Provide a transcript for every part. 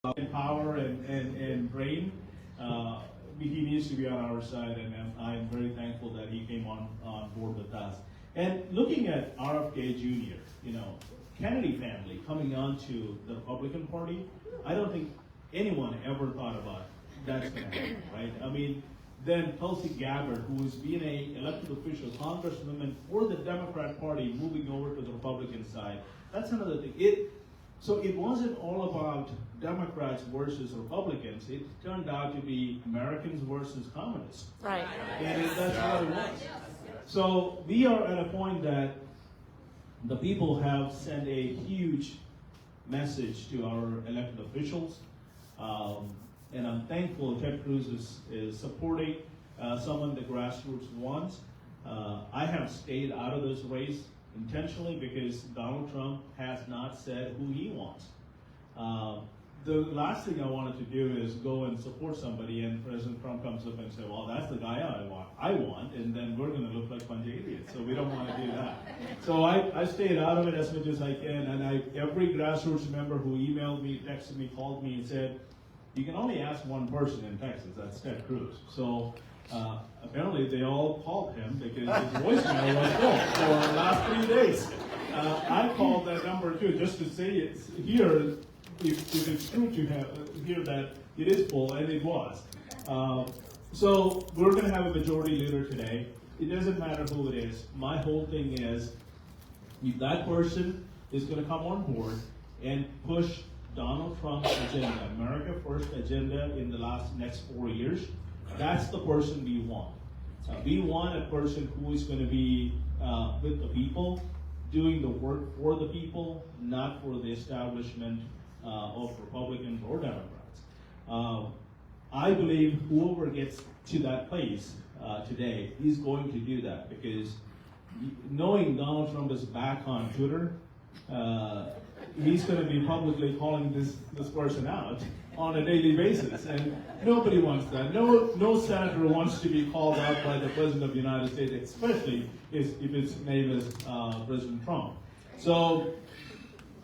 in power and brain, he needs to be on our side, and I'm very thankful that he came on board with us. And looking at RFK Jr., Kennedy family coming on to the Republican Party, I don't think anyone ever thought about that's going to happen, right? I mean, then Tulsi Gabbard, who was being an elected official, congresswoman for the Democrat Party, moving over to the Republican side, that's another thing. So it wasn't all about Democrats versus Republicans. It turned out to be Americans versus communists. Right. And that's what it was. So we are at a point that the people have sent a huge message to our elected officials. And I'm thankful Ted Cruz is supporting someone the grassroots wants. I have stayed out of this race intentionally because Donald Trump has not said who he wants. The last thing I wanted to do is go and support somebody, and President Trump comes up and says, well, that's the guy I want, and then we're going to look like a bunch of idiots, so we don't want to do that. So I stayed out of it as much as I can, and every grassroots member who emailed me, texted me, called me, and said, you can only ask one person in Texas, that's Ted Cruz. So apparently they all called him because his voicemail was full for the last 3 days. I called that number too, just to say it's here, if it's true to hear that it is full, and it was. So we're going to have a majority leader today. It doesn't matter who it is. My whole thing is, if that person is going to come on board and push Donald Trump's agenda, America First agenda in the next 4 years, that's the person we want. We want a person who is going to be with the people, doing the work for the people, not for the establishment of Republicans or Democrats. I believe whoever gets to that place today is going to do that, because knowing Donald Trump is back on Twitter, he's going to be publicly calling this person out on a daily basis, and nobody wants that. No senator wants to be called out by the President of the United States, especially if its name is President Trump. So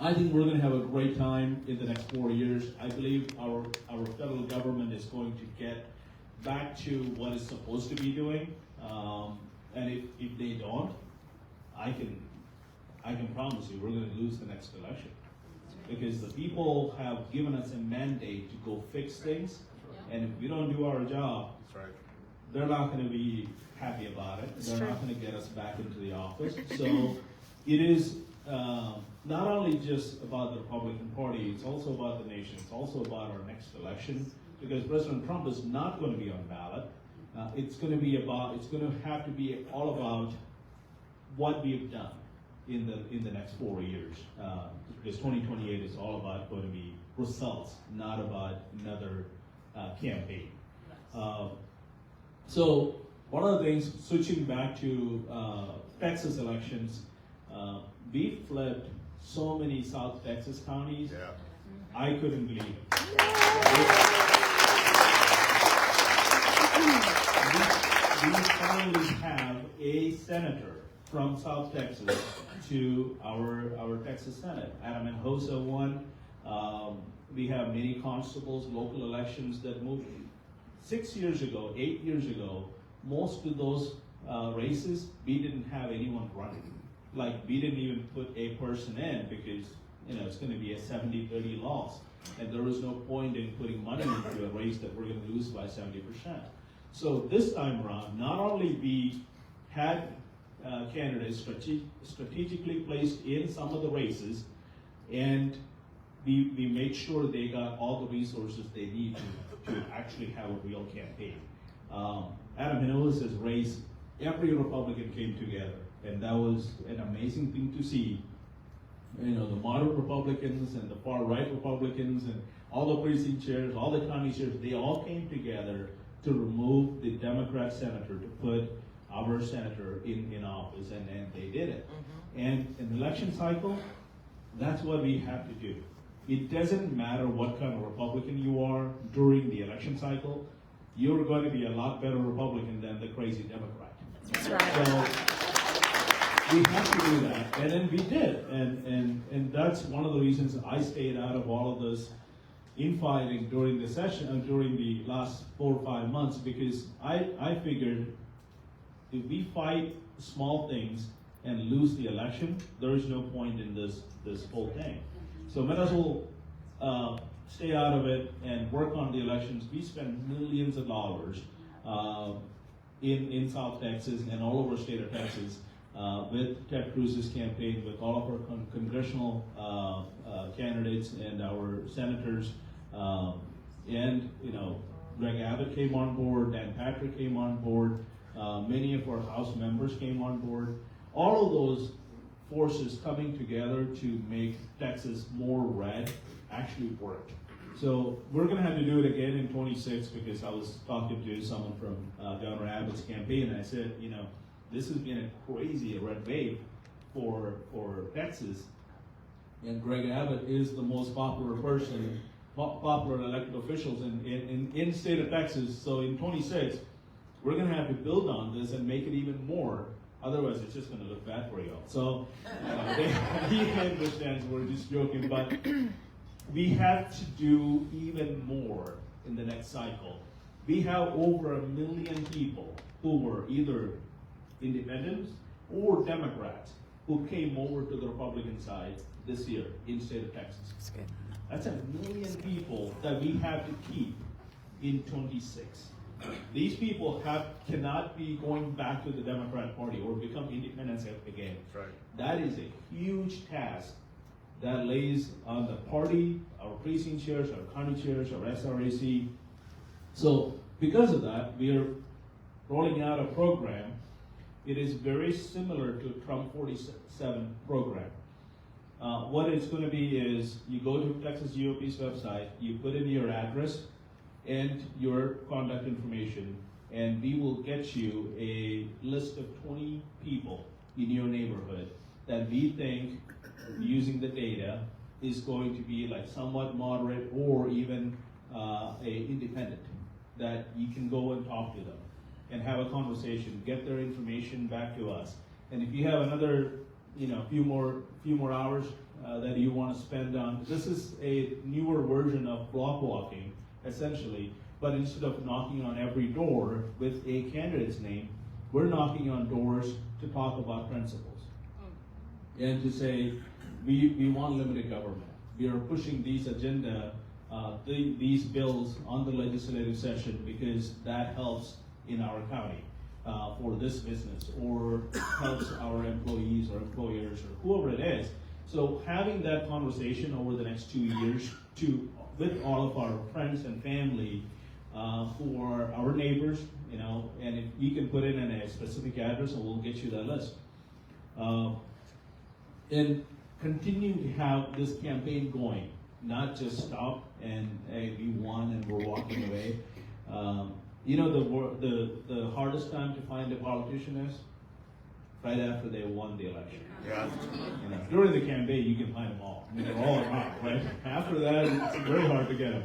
I think we're going to have a great time in the next 4 years. I believe our federal government is going to get back to what it's supposed to be doing, and if they don't, I can promise you we're going to lose the next election, because the people have given us a mandate to go fix things, and if we don't do our job, they're not going to be happy about it. They're not going to get us back into the office. So it is not only just about the Republican Party, it's also about the nation. It's also about our next election, because President Trump is not going to be on ballot. It's going to have to be all about what we've done in the next 4 years, because 2028 is all about going to be results, not about another campaign. So one of the things, switching back to Texas elections, we flipped so many South Texas counties. Yeah. I couldn't believe it. We finally have a senator from South Texas to our Texas Senate. Adam and Hosa won. We have many constables, local elections that moved 8 years ago, most of those races, we didn't have anyone running. Like, we didn't even put a person in because, it's going to be a 70-30 loss. And there was no point in putting money into a race that we're going to lose by 70%. So this time around, not only we had candidates strategically placed in some of the races, and we made sure they got all the resources they need to actually have a real campaign. Adam Hinojosa's race, every Republican came together, and that was an amazing thing to see. The moderate Republicans and the far right Republicans and all the precinct chairs, all the county chairs, they all came together to remove the Democrat senator, to put our senator in office, and they did it. And in the election cycle, that's what we have to do. It doesn't matter what kind of Republican you are during the election cycle, you're going to be a lot better Republican than the crazy Democrat. That's right. So we have to do that, and then we did, and that's one of the reasons I stayed out of all of this infighting during the session, during the last 4 or 5 months, because I figured if we fight small things and lose the election, there is no point in this whole thing. So might as well stay out of it and work on the elections. We spend millions of dollars in South Texas and all over state of Texas with Ted Cruz's campaign, with all of our congressional candidates and our senators, and Greg Abbott came on board, Dan Patrick came on board, many of our House members came on board. All of those forces coming together to make Texas more red actually worked. So we're going to have to do it again in 26, because I was talking to someone from Governor Abbott's campaign, and I said, this has been a crazy red wave for Texas, and Greg Abbott is the most popular person, popular elected officials in the state of Texas. So in 26, we're going to have to build on this and make it even more. Otherwise, it's just going to look bad for y'all. So he understands we're just joking, but we have to do even more in the next cycle. We have over 1 million people who were either independents or Democrats who came over to the Republican side this year in the state of Texas. That's good. That's 1 million people that we have to keep in 26. These people cannot be going back to the Democrat Party or become independents again. That's right. That is a huge task that lays on the party, our precinct chairs, our county chairs, our SRAC. So because of that, we are rolling out a program. It is very similar to Trump 47 program. What it's going to be is you go to Texas GOP's website, you put in your address and your contact information, and we will get you a list of 20 people in your neighborhood that we think, using the data, is going to be like somewhat moderate or even a independent, that you can go and talk to them and have a conversation, get their information back to us. And if you have another few more hours that you want to spend on, this is a newer version of block walking, essentially, but instead of knocking on every door with a candidate's name, we're knocking on doors to talk about principles and to say we want limited government. We are pushing these these bills on the legislative session because that helps in our county for this business, or helps our employees or employers or whoever it is. So having that conversation over the next 2 years with all of our friends and family who are our neighbors, and if you can put it in a specific address, and we'll get you that list. And continue to have this campaign going, not just stop and hey, we won and we're walking away. The hardest time to find a politician is right after they won the election. Yeah. During the campaign, you can find them all. They're all around, right? After that, it's very hard to get them.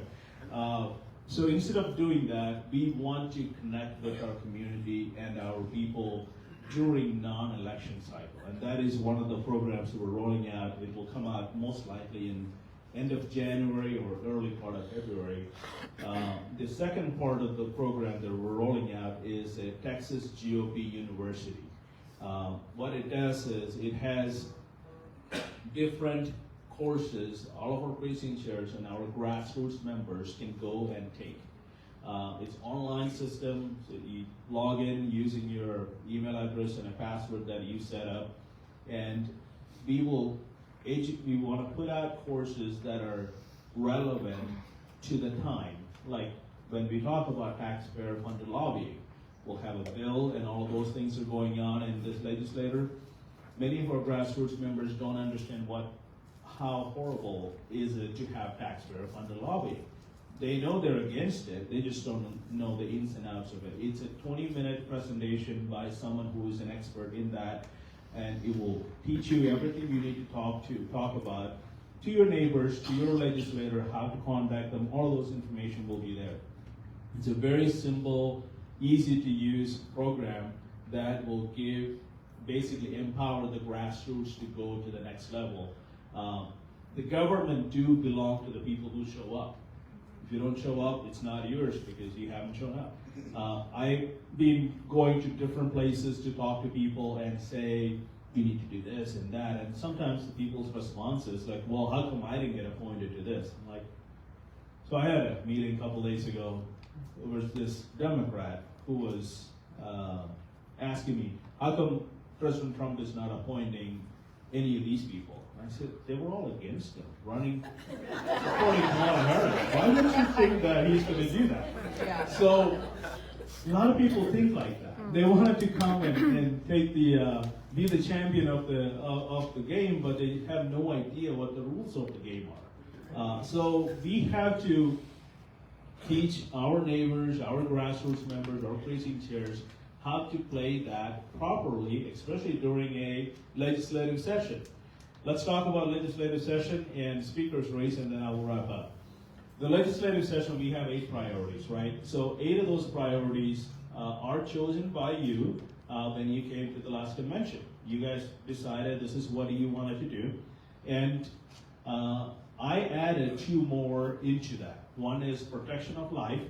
So instead of doing that, we want to connect with our community and our people during non-election cycle. And that is one of the programs that we're rolling out. It will come out most likely in end of January or early part of February. The second part of the program that we're rolling out is a Texas GOP University. What it does is it has different courses all of our precinct chairs and our grassroots members can go and take. It's online system, so you log in using your email address and a password that you set up, and we want to put out courses that are relevant to the time. Like when we talk about taxpayer funded lobbying, we'll have a bill and all those things are going on in this legislature. Many of our grassroots members don't understand how horrible is it to have taxpayer funded lobbying. They know they're against it, they just don't know the ins and outs of it. It's a 20-minute presentation by someone who is an expert in that, and it will teach you everything you need to talk about to your neighbors, to your legislator, how to contact them. All those information will be there. It's a very simple, easy to use program that will basically empower the grassroots to go to the next level. The government do belong to the people who show up. you don't show up, it's not yours because you haven't shown up. I've been going to different places to talk to people and say, you need to do this and that, and sometimes the people's response is like, well, how come I didn't get appointed to this? I'm like, so I had a meeting a couple days ago. There was this Democrat who was asking me, how come President Trump is not appointing any of these people? I said, they were all against him, supporting Kamala Harris. Why don't you think that he's going to do that? Yeah. So, a lot of people think like that. They wanted to come and take be the champion of the game, but they have no idea what the rules of the game are. So we have to teach our neighbors, our grassroots members, our precinct chairs how to play that properly, especially during a legislative session. Let's talk about legislative session and speaker's race, and then I will wrap up. The legislative session, we have 8 priorities, right? So 8 of those priorities are chosen by you when you came to the last convention. You guys decided this is what you wanted to do. And I added 2 more into that. One is protection of life,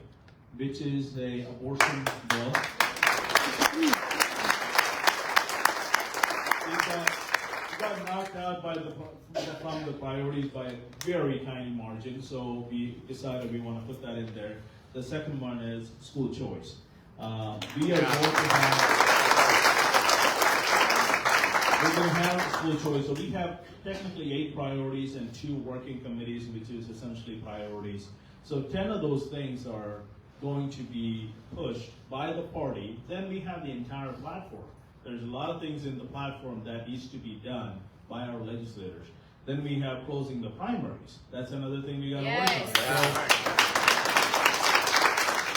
which is a abortion bill. It got knocked out from the priorities by a very tiny margin, so we decided we want to put that in there. The second one is school choice. We're going to have school choice. So we have technically 8 priorities and 2 working committees, which is essentially priorities. So 10 of those things are going to be pushed by the party. Then we have the entire platform. There's a lot of things in the platform that needs to be done by our legislators. Then we have closing the primaries. That's another thing we got to work on.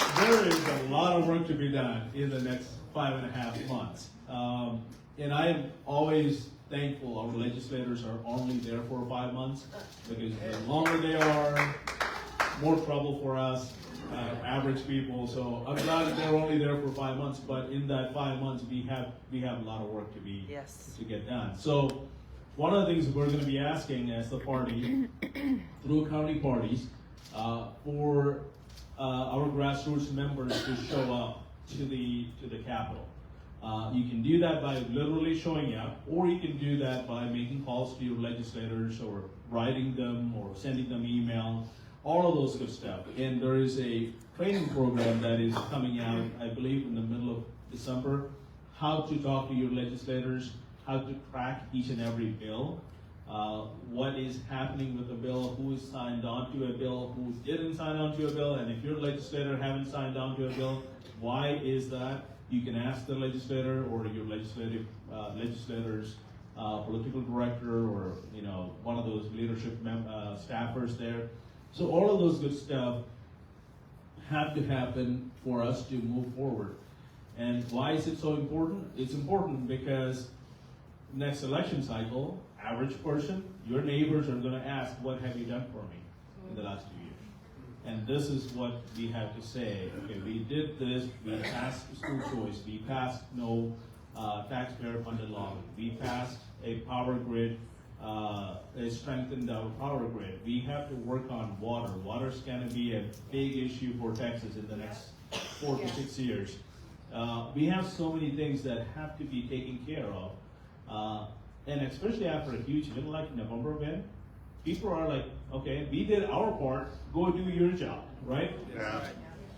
So, there is a lot of work to be done in the next 5.5 months. And I am always thankful our legislators are only there for 5 months, because the longer they are, more trouble for us, average people. So I'm glad that they're only there for 5 months, but in that 5 months we have a lot of work to get done. So one of the things we're going to be asking as the party, through county parties, for our grassroots members to show up to the Capitol. You can do that by literally showing up, or you can do that by making calls to your legislators, or writing them, or sending them email, all of those good stuff. And there is a training program that is coming out, I believe, in the middle of December, how to talk to your legislators, how to track each and every bill, what is happening with the bill, who is signed on to a bill, who didn't sign on to a bill, and if your legislator haven't signed on to a bill, why is that? You can ask the legislator or your legislators, political director, or one of those leadership staffers there. So all of those good stuff have to happen for us to move forward. And why is it so important? It's important because next election cycle, average person, your neighbors are going to ask, what have you done for me in the last 2 years? And this is what we have to say. Okay, we did this, we passed school choice, we passed no taxpayer funded lobbying, we passed a power grid, strengthened our power grid. We have to work on water. Water's going to be a big issue for Texas in the next 4 to 6 years. We have so many things that have to be taken care of. And especially after a huge event like November event, people are like, okay, we did our part, go do your job, right? Yeah.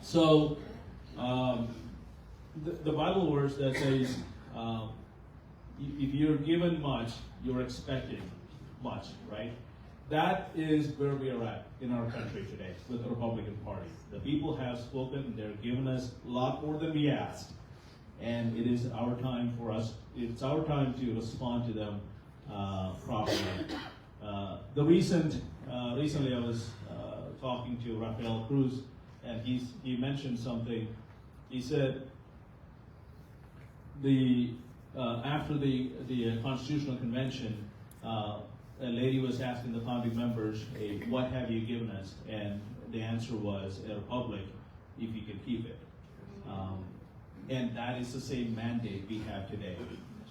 So, the Bible verse that says, if you're given much, you're expecting much, right? That is where we are at in our country today with the Republican Party. The people have spoken, they're giving us a lot more than we asked. And it is our time it's our time to respond to them properly. Recently I was talking to Rafael Cruz, and he mentioned something. He said, after the Constitutional Convention, a lady was asking the founding members, hey, what have you given us? And the answer was a republic, if you can keep it. And that is the same mandate we have today.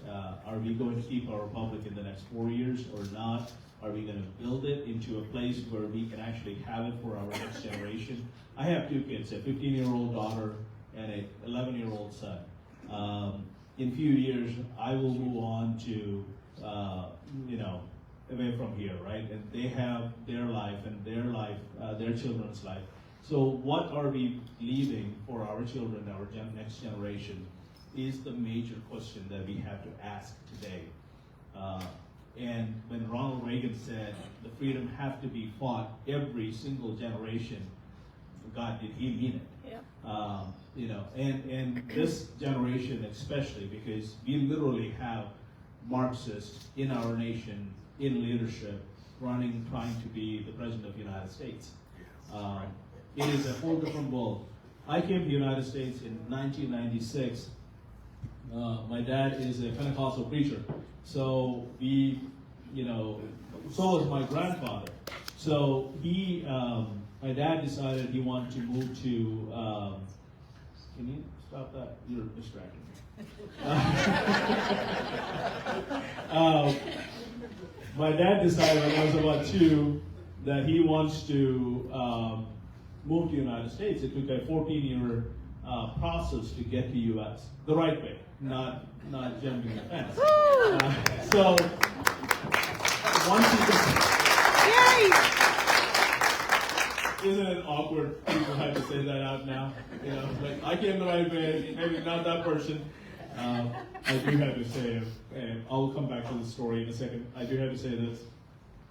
Are we going to keep our republic in the next 4 years or not? Are we going to build it into a place where we can actually have it for our next generation? I have two kids, a 15-year-old daughter and an 11-year-old son. In a few years, I will move on to, away from here, right? And they have their life and their children's life. So what are we leaving for our children, our next generation, is the major question that we have to ask today. And when Ronald Reagan said the freedom have to be fought every single generation, God, did he mean it? Yeah. And this generation especially, because we literally have Marxists in our nation, in leadership, trying to be the President of the United States. It is a whole different world. I came to the United States in 1996. My dad is a Pentecostal preacher, so so was my grandfather. So my dad decided he wanted to move to, can you stop that? You're distracting me. My dad decided when I was about 2 that he wants to move to the United States. It took a 14-year process to get to U.S. the right way, not jumping the fence. So once he Yay! Isn't it awkward? People have to say that out now. Like I came the right way, maybe not that person. I do have to say, and I'll come back to the story in a second. I do have to say this.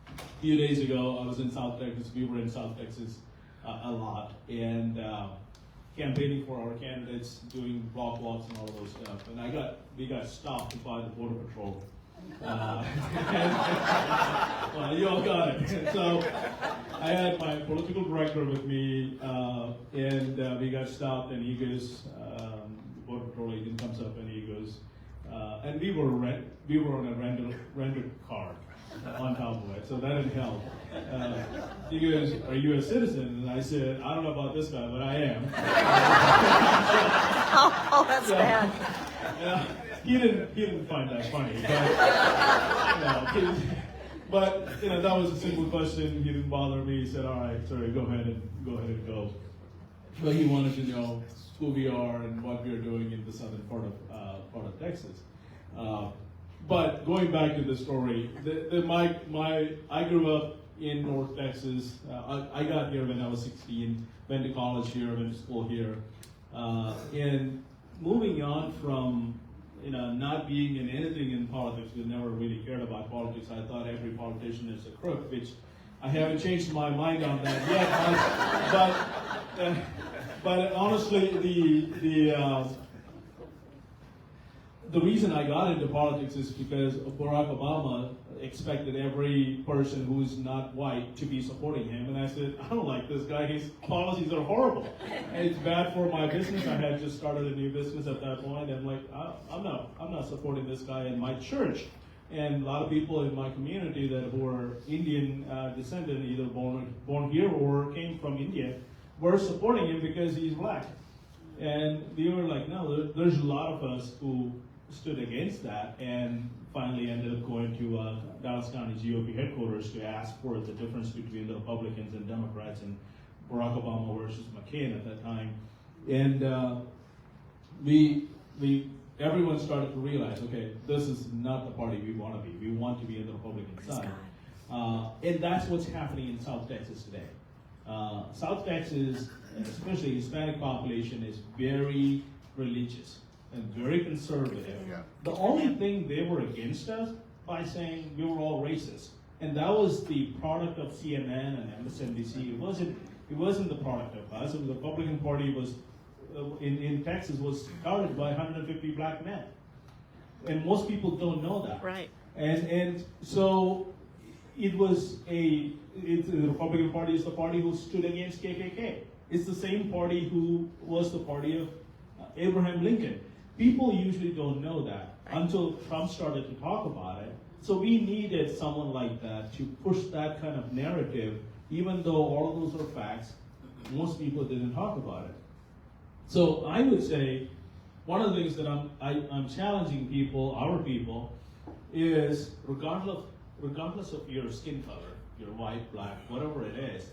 A few days ago, I was in South Texas. We were in South Texas a lot, and campaigning for our candidates, doing block walks and all those stuff. And we got stopped by the Border Patrol. Well, you all got it. So I had my political director with me, and we got stopped, and he goes, Border Patrol agent comes up, and he goes, and we were on a rented car on top of it, so that didn't help. He goes, "Are you a citizen?" And I said, "I don't know about this guy, but I am." Oh, that's bad. He didn't find that funny, but that was a simple question. He didn't bother me. He said, "All right, sorry, go ahead and go." But he wanted to know who we are and what we are doing in the southern part of Texas. But going back to the story, I grew up in North Texas. I got here when I was 16, went to college here, went to school here. And moving on from not being in anything in politics, we never really cared about politics. I thought every politician is a crook, which I haven't changed my mind on that yet. But honestly, the reason I got into politics is because Barack Obama expected every person who is not white to be supporting him, and I said, I don't like this guy. His policies are horrible, and it's bad for my business. I had just started a new business at that point, and I'm like, I'm not supporting this guy in my church. And a lot of people in my community who are Indian descendant, either born here or came from India, were supporting him because he's black. And we were like, no, there's a lot of us who stood against that, and finally ended up going to Dallas County GOP headquarters to ask for the difference between the Republicans and Democrats and Barack Obama versus McCain at that time. And everyone started to realize, okay, this is not the party we want to be. We want to be in the Republican side. And that's what's happening in South Texas today. South Texas, especially Hispanic population, is very religious and very conservative. Yeah. The only thing they were against us by saying we were all racist, and that was the product of CNN and MSNBC. It wasn't the product of us. The Republican Party was in Texas was started by 150 black men, and most people don't know that. Right. And so it was the Republican Party is the party who stood against KKK. It's the same party who was the party of Abraham Lincoln. People usually don't know that until Trump started to talk about it. So we needed someone like that to push that kind of narrative, even though all of those are facts. Most people didn't talk about it. So I would say one of the things that I'm challenging people, our people, is regardless of your skin color, your white, black, whatever it is,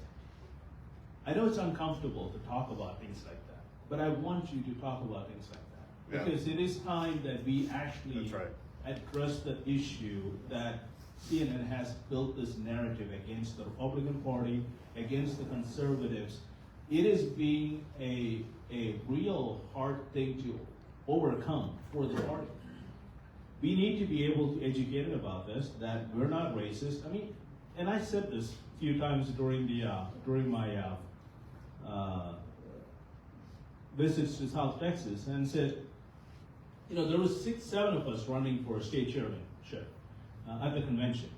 I know it's uncomfortable to talk about things like that, but I want you to talk about things like that. Because it is time that we actually address the issue that CNN has built this narrative against the Republican Party, against the conservatives. It is being a real hard thing to overcome for the party. We need to be able to educate it about this, that we're not racist. I mean, and I said this a few times during my visits to South Texas, and said, you know, there was 6-7 of us running for a state chairmanship at the convention.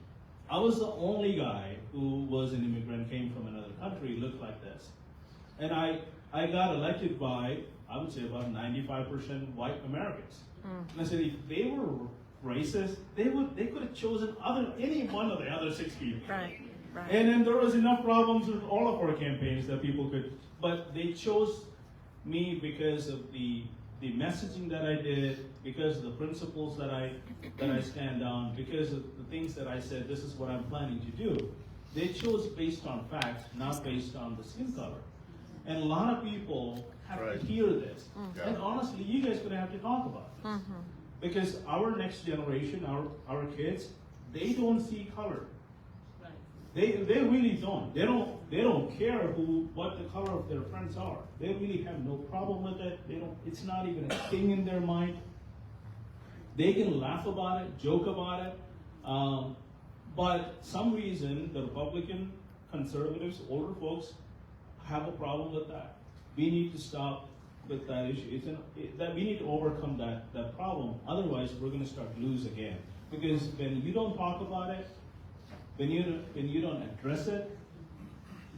I was the only guy who was an immigrant, came from another country, looked like this. And I got elected by, I would say, about 95% white Americans. And I said, if they were racist, they could have chosen any one of the other 6 people. Right. And then there was enough problems with all of our campaigns that people could, but they chose me because of the messaging that I did, because of the principles that I stand on, because of the things that I said, this is what I'm planning to do. They chose based on facts, not based on the skin color. And a lot of people have to hear this. And honestly, you guys are going to have to talk about this. Because our next generation, our kids, they don't see color. They really don't. They don't care what the color of their friends are. They really have no problem with it. It's not even a thing in their mind. They can laugh about it, joke about it. But some reason the Republican conservatives, older folks, have a problem with that. We need to stop with that issue. We need to overcome that problem. Otherwise, we're going to start to lose again. Because when you don't talk about it, when you don't address it,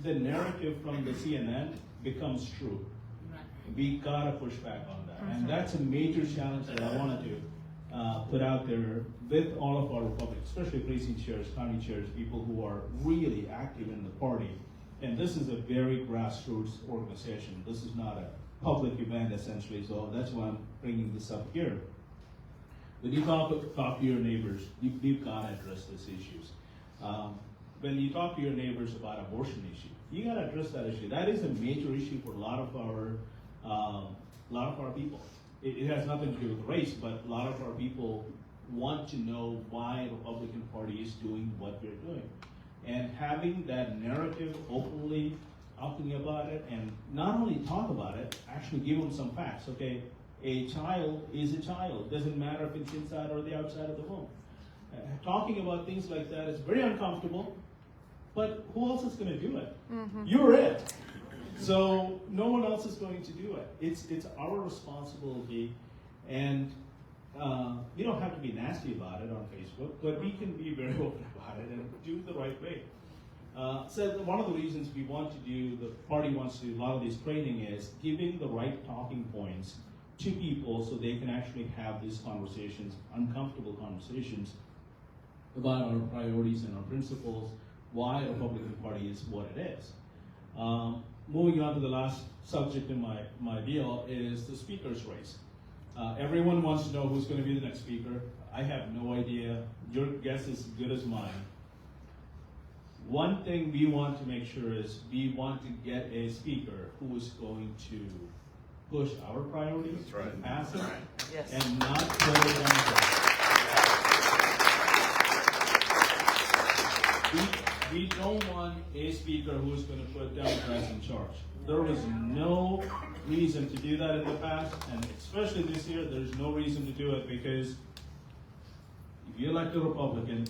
the narrative from the CNN becomes true. We gotta push back on that, and that's a major challenge that I wanted to put out there with all of our Republicans, especially precinct chairs, county chairs, people who are really active in the party. And this is a very grassroots organization. This is not a public event, essentially. So that's why I'm bringing this up here. When you talk to your neighbors, you've got to address these issues. When you talk to your neighbors about abortion issue, you got to address that issue. That is a major issue for a lot of our people. It has nothing to do with race, but a lot of our people want to know why the Republican Party is doing what they're doing. And having that narrative openly talking about it, and not only talk about it, actually give them some facts. Okay, a child is a child. Doesn't matter if it's inside or the outside of the womb. Talking about things like that is very uncomfortable, but who else is going to do it? You're it. So no one else is going to do it. It's our responsibility, and you don't have to be nasty about it on Facebook, but we can be very open about it and do the right way. So one of the reasons we want to do, the party wants to do a lot of this training is giving the right talking points to people so they can actually have these conversations, uncomfortable conversations, about our priorities and our principles, why the Republican Party is what it is. Moving on to the last subject in my deal is the speaker's race. Everyone wants to know who's going to be the next speaker. I have no idea. Your guess is as good as mine. One thing we want to make sure is we want to get a speaker who is going to push our priorities, pass it, and not throw it on We don't want a speaker who is going to put Democrats in charge. There was no reason to do that in the past, and especially this year, there's no reason to do it, because if you elect a Republican,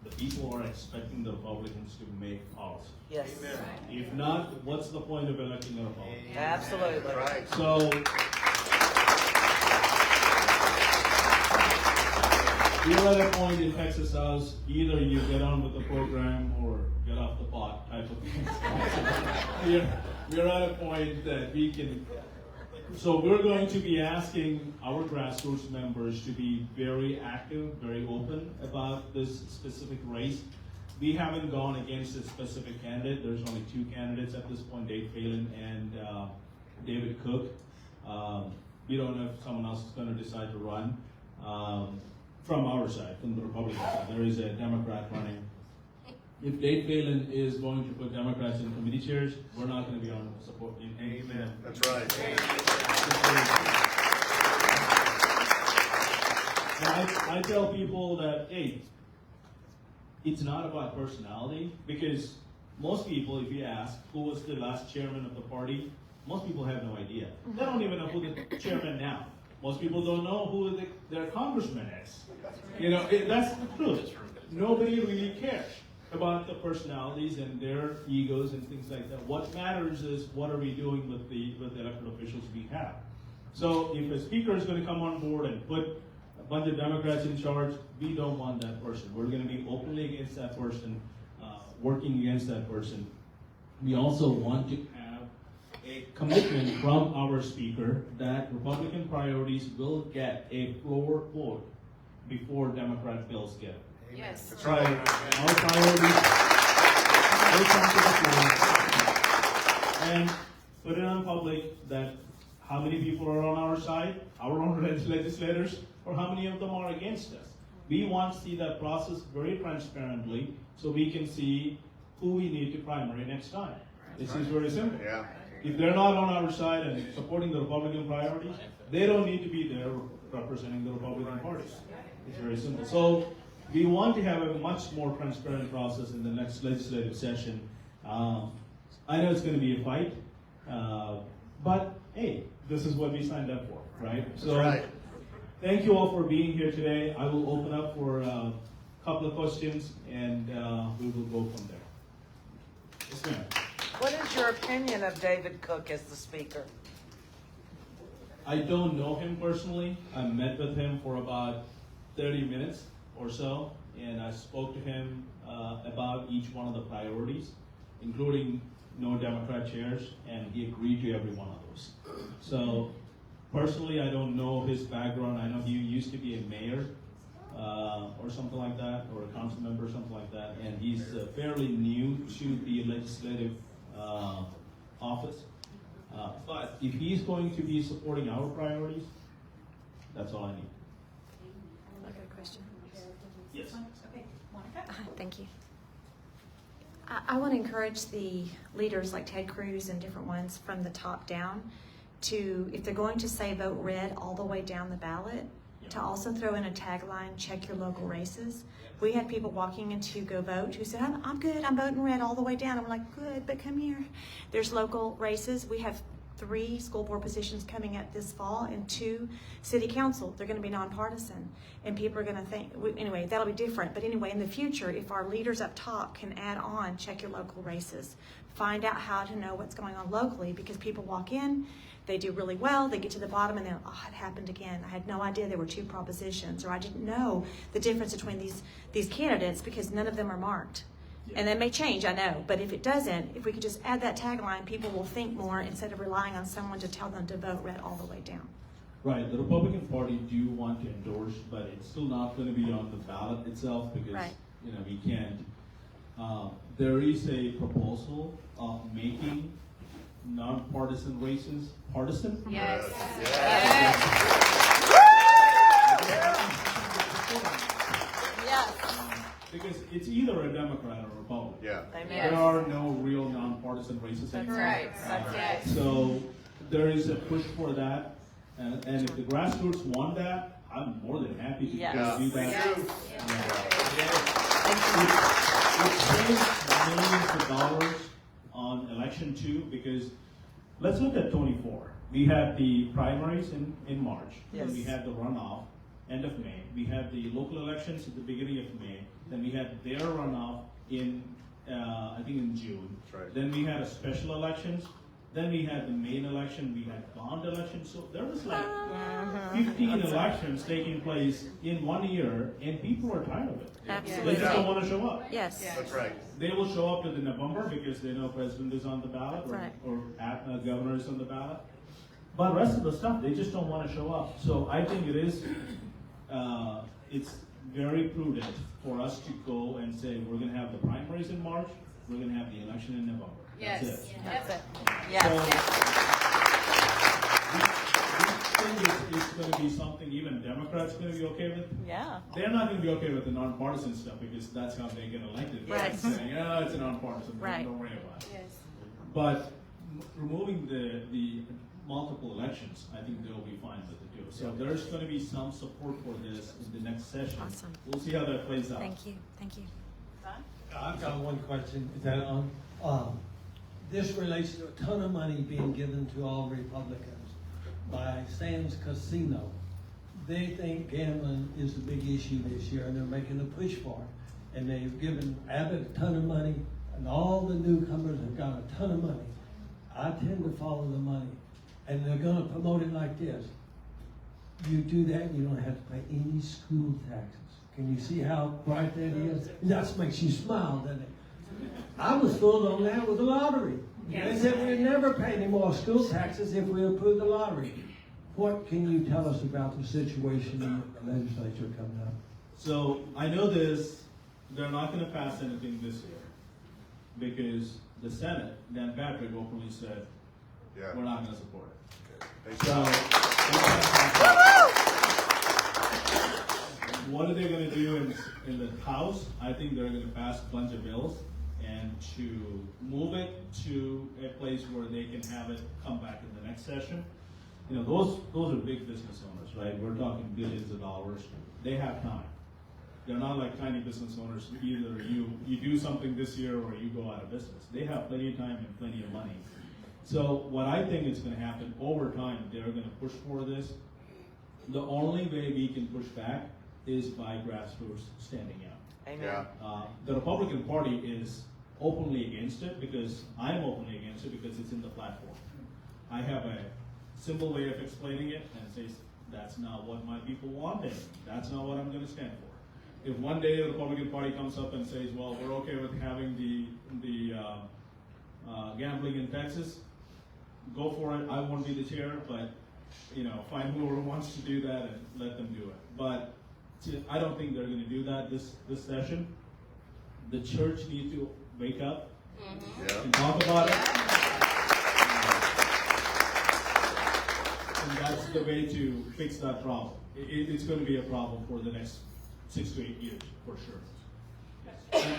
the people are expecting the Republicans to make policy. Yes. Amen. If not, what's the point of electing a Republican? Absolutely. Right. So, we're at a point in Texas House, either you get on with the program or get off the pot type of thing. we're at a point that we can, so we're going to be asking our grassroots members to be very active, very open about this specific race. We haven't gone against a specific candidate. There's only 2 candidates at this point, Dave Phelan and David Cook. We don't know if someone else is going to decide to run. From our side, from the Republican side, there is a Democrat running. If Dave Phelan is going to put Democrats in committee chairs, we're not going to be on support. Amen. That's right. And I tell people that, hey, it's not about personality, because most people, if you ask who was the last chairman of the party, most people have no idea. They don't even know who the chairman now. Most people don't know who their congressman is. You know, that's the truth. Nobody really cares about the personalities and their egos and things like that. What matters is what are we doing with the elected officials we have. So if a speaker is going to come on board and put a bunch of Democrats in charge, we don't want that person. We're going to be openly against that person, working against that person. We also want to have a commitment from our speaker that Republican priorities will get a floor vote before Democrat bills get it. Yes. That's right. Our priorities will come to the floor and put it on public that how many people are on our side, our own legislators, or how many of them are against us. We want to see that process very transparently so we can see who we need to primary next time. This is very simple. Yeah. If they're not on our side and supporting the Republican priorities, they don't need to be there representing the Republican Party. It's very simple. So we want to have a much more transparent process in the next legislative session. I know it's going to be a fight, but hey, this is what we signed up for, right? So That's right. thank you all for being here today. I will open up for a couple of questions, and we will go from there. Yes, ma'am. What is your opinion of David Cook as the speaker? I don't know him personally. I met with him for about 30 minutes or so, and I spoke to him about each one of the priorities, including no Democrat chairs, and he agreed to every one of those. So personally, I don't know his background. I know he used to be a mayor or something like that, or a council member or something like that, and he's fairly new to the legislative office. But if he's going to be supporting our priorities, that's all I need. I got a question. Yes. Thank you. I want to encourage the leaders like Ted Cruz and different ones from the top down to, if they're going to say vote red all the way down the ballot, to also throw in a tagline, check your local races. We had people walking in to go vote who said, I'm good, I'm voting red all the way down. I'm like, good, but come here. There's local races. We have 3 school board positions coming up this fall and 2 city council. They're going to be nonpartisan, and people are going to think, anyway, that'll be different. But anyway, in the future, if our leaders up top can add on, check your local races, find out how to know what's going on locally, because people walk in, they do really well, they get to the bottom, and then, oh, it happened again. I had no idea there were 2 propositions, or I didn't know the difference between these candidates because none of them are marked. And that may change, I know, but if it doesn't, if we could just add that tagline, people will think more instead of relying on someone to tell them to vote red all the way down. Right, the Republican Party do want to endorse, but it's still not going to be on the ballot itself because Right. We can't. There is a proposal of making nonpartisan races partisan. Yes. Because it's either a Democrat or a Republican. Yeah. Amen. There are no real nonpartisan races anymore. Right. That's it. So there is a push for that, and if the grassroots want that, I'm more than happy to Yes. do that. Yes. It saves millions of dollars on election too, because let's look at 24. We had the primaries in March. Yes. Then we had the runoff end of May. We had the local elections at the beginning of May. Then we had their runoff in, I think in June. That's right. Then we had a special elections. Then we had the main election. We had bond elections. So there was like 15 elections taking place in 1 year, and people are tired of it. Absolutely. They just don't want to show up. Yes. That's right. They will show up in November because they know president is on the ballot Right. or governor is on the ballot. But the rest of the stuff, they just don't want to show up. So I think it is, it's very prudent for us to go and say, we're going to have the primaries in March, we're going to have the election in November. That's Yes. it. That's it. So, Yes. we think Democrats going to be okay with. Yeah. They're not going to be okay with the nonpartisan stuff because that's how they get elected. Right. Saying, oh, it's a nonpartisan. Right. Don't worry about it. Yes. But removing the multiple elections, I think they'll be fine with it too. So there's going to be some support for this in the next session. Awesome. We'll see how that plays out. Thank you. Thank you. I've got one question. Is that on? This relates to a ton of money being given to all Republicans by Sands Casino. They think gambling is a big issue this year, and they're making a push for it. And they've given Abbott a ton of money, and all the newcomers have got a ton of money. I tend to follow the money, and they're going to promote it like this. You do that, and you don't have to pay any school taxes. Can you see how bright that is? That makes you smile, doesn't it? I was fooled on that with the lottery. They said we'd never pay any more school taxes if we approve the lottery. What can you tell us about the situation in the legislature coming up? So I know this, they're not going to pass anything this year because the Senate, Dan Patrick openly said, we're not going to support it. So, what are they going to do in the House? I think they're going to pass a bunch of bills and to move it to a place where they can have it come back in the next session. You know, those are big business owners, right? We're talking billions of dollars. They have time. They're not like tiny business owners. Either you do something this year or you go out of business. They have plenty of time and plenty of money. So what I think is going to happen over time, they're going to push for this. The only way we can push back is by grassroots standing out. Amen. The Republican Party is openly against it because I'm openly against it because it's in the platform. I have a simple way of explaining it and says that's not what my people want and that's not what I'm going to stand for. If one day the Republican Party comes up and says, well, we're okay with having the gambling in Texas, go for it. I won't be the chair, but find whoever wants to do that and let them do it. But I don't think they're going to do that this session. The church needs to wake up and talk about it. And that's the way to fix that problem. It's going to be a problem for the next 6 to 8 years, for sure.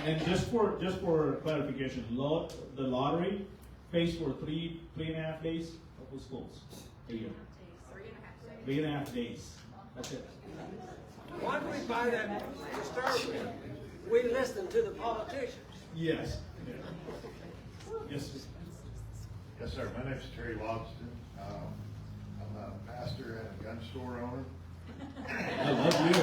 And just for clarification, the lottery pays for 3.5 days of schools a year. 3.5 days. That's it. Why do we buy that disturbing? We listen to the politicians. Yes. Yeah. Yes. Yes, sir. My name's Terry Logston. I'm a pastor and a gun store owner. I love you.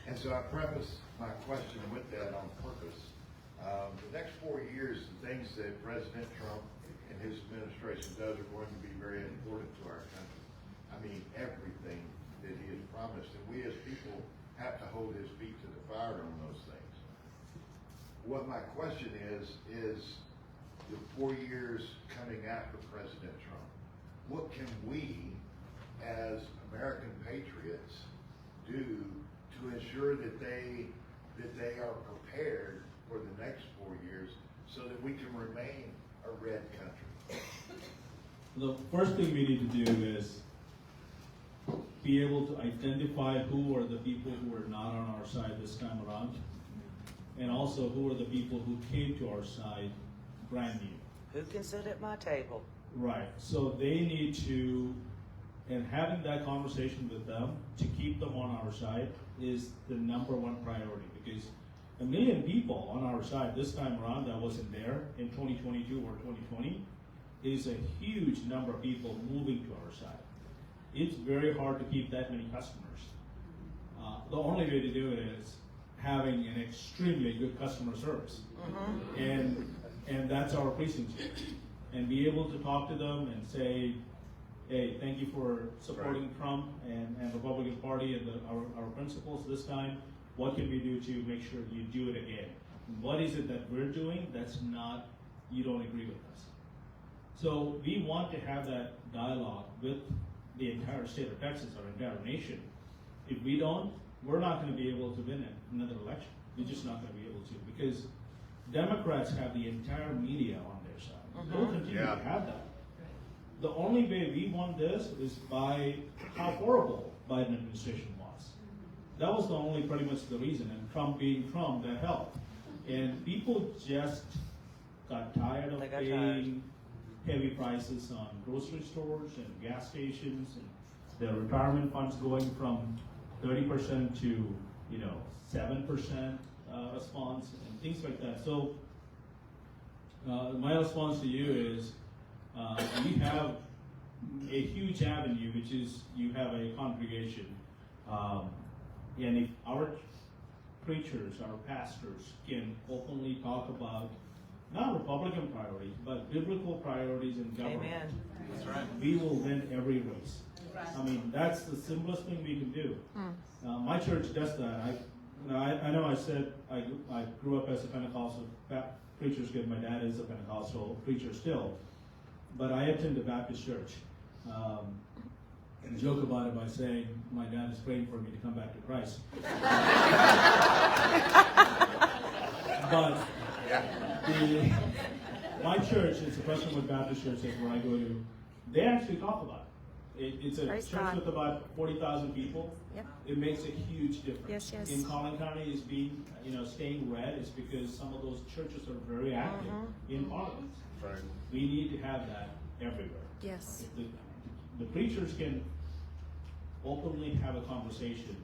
And so I preface my question with that on purpose. The next 4 years, the things that President Trump and his administration does are going to be very important to our country. I mean, everything that he has promised, and we as people have to hold his feet to the fire on those things. What my question is the 4 years coming after President Trump, what can we as American patriots do to ensure that they are prepared for the next 4 years so that we can remain a red country? The first thing we need to do is be able to identify who are the people who are not on our side this time around, and also who are the people who came to our side brand new. Who can sit at my table? Right. So they need to, and having that conversation with them to keep them on our side is the #1 priority, because 1 million people on our side this time around that wasn't there in 2022 or 2020 is a huge number of people moving to our side. It's very hard to keep that many customers. The only way to do it is having an extremely good customer service. And that's our precinct here. And be able to talk to them and say, hey, thank you for supporting Trump and Republican Party and our principles this time. What can we do to make sure you do it again? What is it that we're doing that's not, you don't agree with us? So we want to have that dialogue with the entire state of Texas, our entire nation. If we don't, we're not going to be able to win another election. We're just not going to be able to, because Democrats have the entire media on their side. They'll continue to have that. the only way we won this is by how horrible Biden administration was. That was the only pretty much the reason, and Trump being Trump, that helped. And people just got tired of They got paying heavy prices on grocery stores and gas stations, and their retirement funds going from 30% to 7% response and things like that. So my response to you is we have a huge avenue, which is you have a congregation, and if our preachers, our pastors can openly talk about not Republican priorities, but biblical priorities in government, Amen. that's right, we will win every race. I mean, that's the simplest thing we can do. My church does that. I know I said I grew up as a Pentecostal preacher's kid. My dad is a Pentecostal preacher still, but I attend a Baptist church. And joke about it by saying my dad is praying for me to come back to Christ. But my church, it's a Prestonwood Baptist church, that's where I go to. They actually talk about it. It's a Praise church God. with about 40,000 people. Yep. It makes a huge difference. Yes, yes. In Collin County, is being, staying red is because some of those churches are very active in Parliament. Right. We need to have that everywhere. Yes. If the preachers can openly have a conversation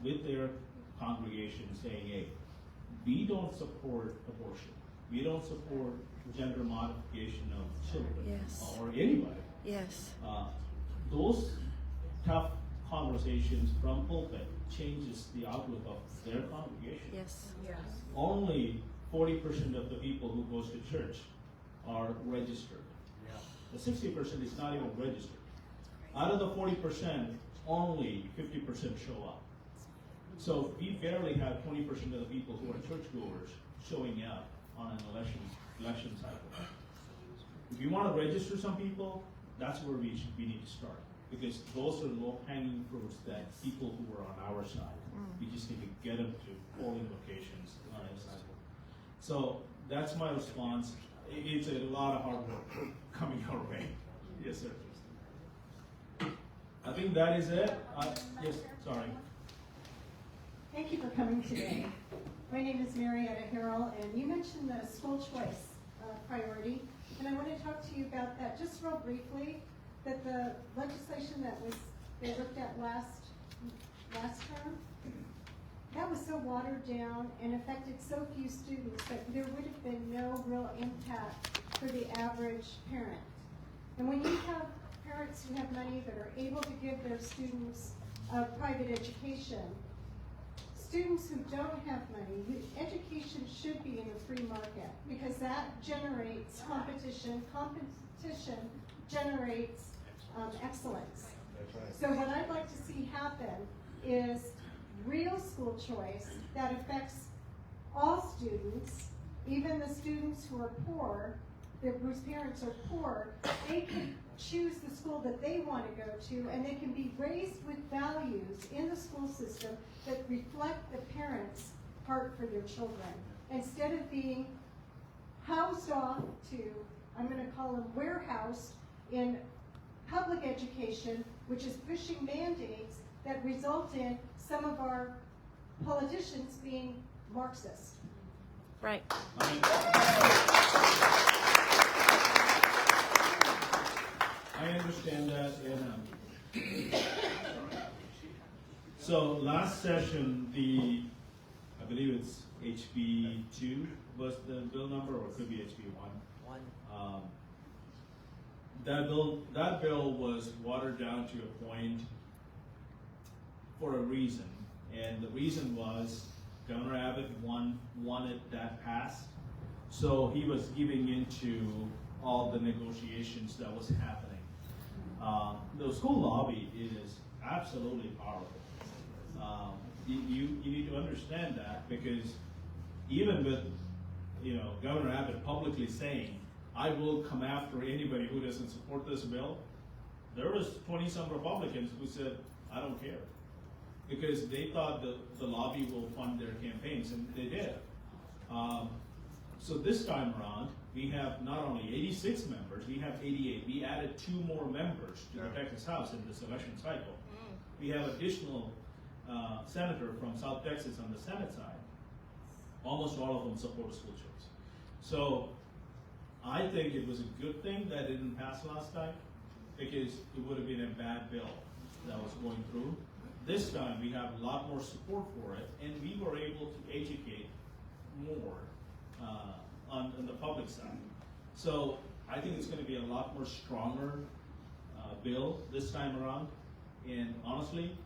with their congregation saying, hey, we don't support abortion. We don't support gender modification of children Yes. or anybody. Yes. Those tough conversations from pulpit changes the outlook of their congregation. Yes. Only 40% of the people who goes to church are registered. The 60% is not even registered. Out of the 40%, only 50% show up. So we barely have 20% of the people who are churchgoers showing up on an election cycle. If you want to register some people, that's where we need to start, because those are low-hanging fruits that people who are on our side, we just need to get them to polling locations on a cycle. So that's my response. It's a lot of hard work coming our way. Yes, sir. I think that is it. Yes, sorry. Thank you for coming today. My name is Marietta Harrell, and you mentioned the school choice priority, and I want to talk to you about that just real briefly, that the legislation that they looked at last term, that was so watered down and affected so few students that there would have been no real impact for the average parent. And when you have parents who have money that are able to give their students a private education, students who don't have money, education should be in the free market, because that generates competition. Competition generates excellence. That's right. So what I'd like to see happen is real school choice that affects all students, even the students who are poor, whose parents are poor. They can choose the school that they want to go to, and they can be raised with values in the school system that reflect the parents' heart for their children, instead of being housed off to, I'm going to call them warehoused, in public education, which is pushing mandates that result in some of our politicians being Marxist. Right. I understand that, and so last session, I believe it's HB 2 was the bill number, or it could be HB 1. That bill was watered down to a point for a reason, and the reason was Governor Abbott wanted that passed, so he was giving into all the negotiations that was happening. The school lobby is absolutely powerful. You need to understand that, because even with Governor Abbott publicly saying, I will come after anybody who doesn't support this bill, there was 20-some Republicans who said, I don't care, because they thought the lobby will fund their campaigns, and they did. So this time around, we have not only 86 members, we have 88. We added 2 more members to the Yeah. Texas House in this election cycle. We have additional senator from South Texas on the Senate side. Almost all of them support school choice. So I think it was a good thing that it didn't pass last time, because it would have been a bad bill that was going through. This time we have a lot more support for it, and we were able to educate more on the public side. So I think it's going to be a lot more stronger bill this time around. And honestly,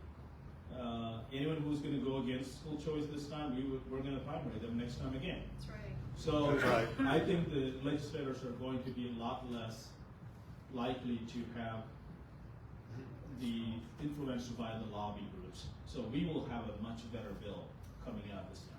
anyone who's going to go against school choice this time, we're going to primary them next time again. That's right. So That's right. I think the legislators are going to be a lot less likely to have the influence by the lobby groups. So we will have a much better bill coming out this time.